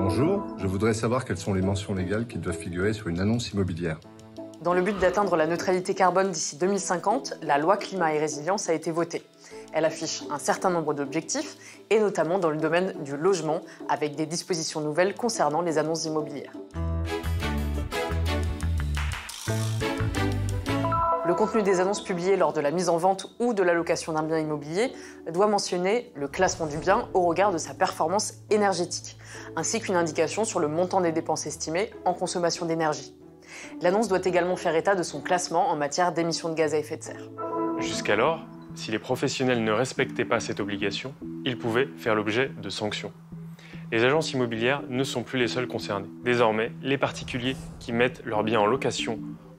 Bonjour, je voudrais savoir quelles sont les mentions légales qui doivent figurer sur une annonce immobilière. Dans le but d'atteindre la neutralité carbone d'ici 2050, la loi climat et résilience a été votée. Elle affiche un certain nombre d'objectifs, et notamment dans le domaine du logement, avec des dispositions nouvelles concernant les annonces immobilières. Le contenu des annonces publiées lors de la mise en vente ou de la location d'un bien immobilier doit mentionner le classement du bien au regard de sa performance énergétique, ainsi qu'une indication sur le montant des dépenses estimées en consommation d'énergie. L'annonce doit également faire état de son classement en matière d'émissions de gaz à effet de serre. Jusqu'alors, si les professionnels ne respectaient pas cette obligation, ils pouvaient faire l'objet de sanctions. Les agences immobilières ne sont plus les seules concernées. Désormais, les particuliers qui mettent leurs biens en location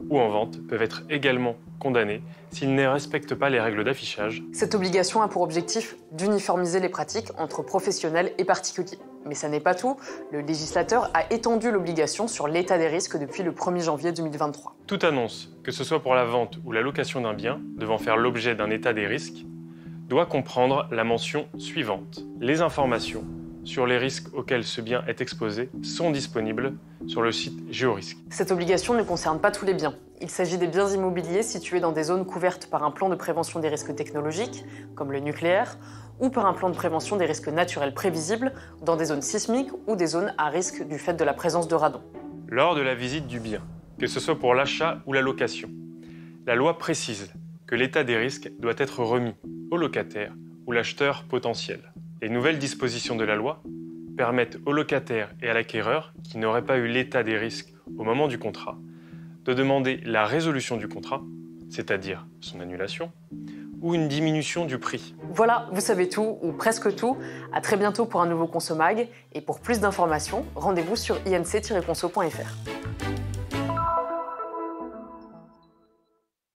ou en vente peuvent être également condamnés s'ils ne respectent pas les règles d'affichage. Cette obligation a pour objectif d'uniformiser les pratiques entre professionnels et particuliers. Mais ça n'est pas tout, le législateur a étendu l'obligation sur l'état des risques depuis le 1er janvier 2023. Toute annonce, que ce soit pour la vente ou la location d'un bien, devant faire l'objet d'un état des risques, doit comprendre la mention suivante. Les informations sur les risques auxquels ce bien est exposé sont disponibles sur le site Géorisque. Cette obligation ne concerne pas tous les biens. Il s'agit des biens immobiliers situés dans des zones couvertes par un plan de prévention des risques technologiques, comme le nucléaire, ou par un plan de prévention des risques naturels prévisibles dans des zones sismiques ou des zones à risque du fait de la présence de radon. Lors de la visite du bien, que ce soit pour l'achat ou la location, la loi précise que l'état des risques doit être remis au locataire ou l'acheteur potentiel. Les nouvelles dispositions de la loi permettent au locataire et à l'acquéreur qui n'auraient pas eu l'état des risques au moment du contrat de demander la résolution du contrat, c'est-à-dire son annulation, ou une diminution du prix. Voilà, vous savez tout, ou presque tout. À très bientôt pour un nouveau Consomag. Et pour plus d'informations, rendez-vous sur inc-conso.fr.